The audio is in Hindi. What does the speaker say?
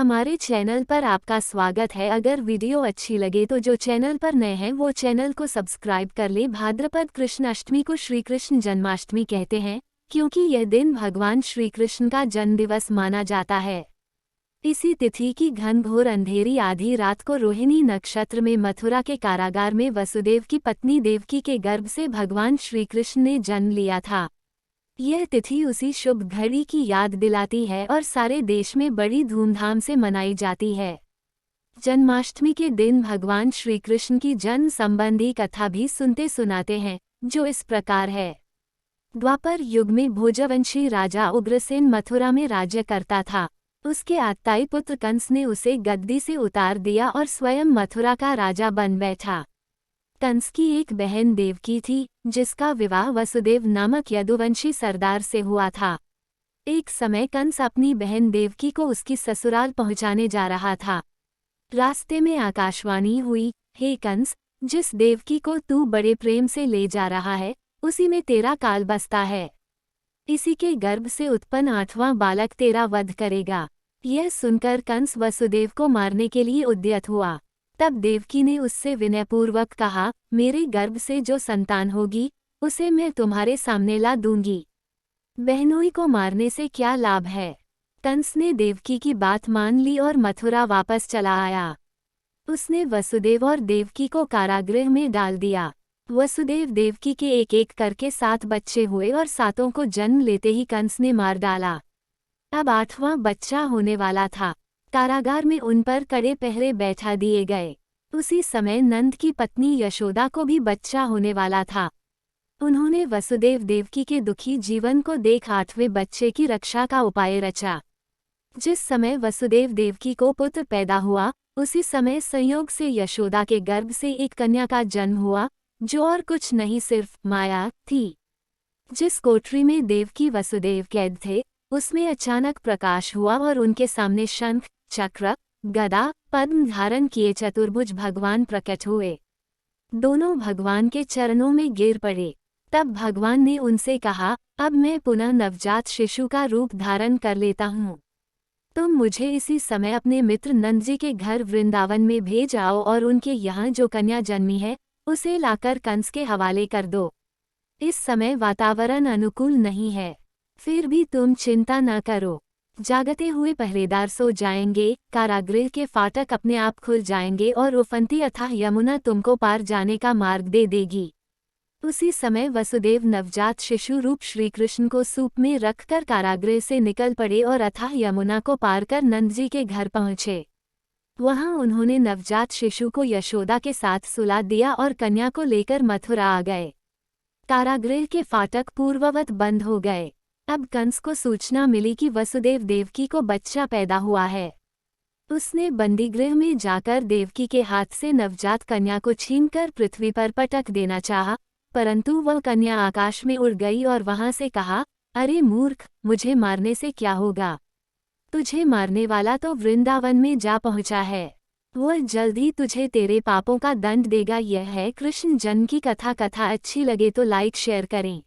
हमारे चैनल पर आपका स्वागत है। अगर वीडियो अच्छी लगे तो जो चैनल पर नए हैं वो चैनल को सब्सक्राइब कर ले। भाद्रपद कृष्ण अष्टमी को श्री कृष्ण जन्माष्टमी कहते हैं क्योंकि यह दिन भगवान श्री कृष्ण का जन्म दिवस माना जाता है। इसी तिथि की घनघोर अंधेरी आधी रात को रोहिणी नक्षत्र में मथुरा के कारागार में वसुदेव की पत्नी देवकी के गर्भ से भगवान श्री कृष्ण ने जन्म लिया था। यह तिथि उसी शुभ घड़ी की याद दिलाती है और सारे देश में बड़ी धूमधाम से मनाई जाती है। जन्माष्टमी के दिन भगवान श्री कृष्ण की जन्म संबंधी कथा भी सुनते सुनाते हैं, जो इस प्रकार है। द्वापर युग में भोजवंशी राजा उग्रसेन मथुरा में राज्य करता था। उसके आत्ताई पुत्र कंस ने उसे गद्दी से उतार दिया और स्वयं मथुरा का राजा बन बैठा। कंस की एक बहन देवकी थी, जिसका विवाह वसुदेव नामक यदुवंशी सरदार से हुआ था। एक समय कंस अपनी बहन देवकी को उसकी ससुराल पहुंचाने जा रहा था। रास्ते में आकाशवाणी हुई, हे कंस, जिस देवकी को तू बड़े प्रेम से ले जा रहा है, उसी में तेरा काल बसता है। इसी के गर्भ से उत्पन्न 8वां बालक तेरा वध करेगा। यह सुनकर कंस वसुदेव को मारने के लिए उद्यत हुआ। तब देवकी ने उससे विनयपूर्वक कहा, मेरे गर्भ से जो संतान होगी उसे मैं तुम्हारे सामने ला दूंगी। बहनोई को मारने से क्या लाभ है। कंस ने देवकी की बात मान ली और मथुरा वापस चला आया। उसने वसुदेव और देवकी को कारागृह में डाल दिया। वसुदेव देवकी के एक एक करके 7 बच्चे हुए और 7 को जन्म लेते ही कंस ने मार डाला। अब 8वां बच्चा होने वाला था। कारागार में उन पर कड़े पहरे बैठा दिए गए। उसी समय नंद की पत्नी यशोदा को भी बच्चा होने वाला था। उन्होंने वसुदेव देवकी के दुखी जीवन को देख 8वें बच्चे की रक्षा का उपाय रचा। जिस समय वसुदेव देवकी को पुत्र पैदा हुआ, उसी समय संयोग से यशोदा के गर्भ से एक कन्या का जन्म हुआ, जो और कुछ नहीं सिर्फ माया थी। जिस कोठरी में देवकी वसुदेव कैद थे, उसमें अचानक प्रकाश हुआ और उनके सामने शंख, चक्र, गदा, पद्म धारण किए चतुर्भुज भगवान प्रकट हुए। दोनों भगवान के चरणों में गिर पड़े। तब भगवान ने उनसे कहा, अब मैं पुनः नवजात शिशु का रूप धारण कर लेता हूँ। तुम मुझे इसी समय अपने मित्र नंद जी के घर वृंदावन में भेज आओ और उनके यहाँ जो कन्या जन्मी है उसे लाकर कंस के हवाले कर दो। इस समय वातावरण अनुकूल नहीं है, फिर भी तुम चिंता न करो। जागते हुए पहरेदार सो जाएंगे, कारागृह के फाटक अपने आप खुल जाएंगे और उफनती अथाह यमुना तुमको पार जाने का मार्ग दे देगी। उसी समय वसुदेव नवजात शिशु रूप श्रीकृष्ण को सूप में रखकर कारागृह से निकल पड़े और अथाह यमुना को पार कर नंद जी के घर पहुँचे। वहां उन्होंने नवजात शिशु को यशोदा के साथ सुला दिया और कन्या को लेकर मथुरा आ गए। कारागृह के फाटक पूर्ववत बंद हो गए। अब कंस को सूचना मिली कि वसुदेव देवकी को बच्चा पैदा हुआ है। उसने बंदीगृह में जाकर देवकी के हाथ से नवजात कन्या को छीनकर पृथ्वी पर पटक देना चाहा, परंतु वह कन्या आकाश में उड़ गई और वहां से कहा, अरे मूर्ख, मुझे मारने से क्या होगा। तुझे मारने वाला तो वृंदावन में जा पहुंचा है। वह जल्द ही तुझे तेरे पापों का दंड देगा। यह है कृष्ण जन्म की कथा। अच्छी लगे तो लाइक शेयर करें।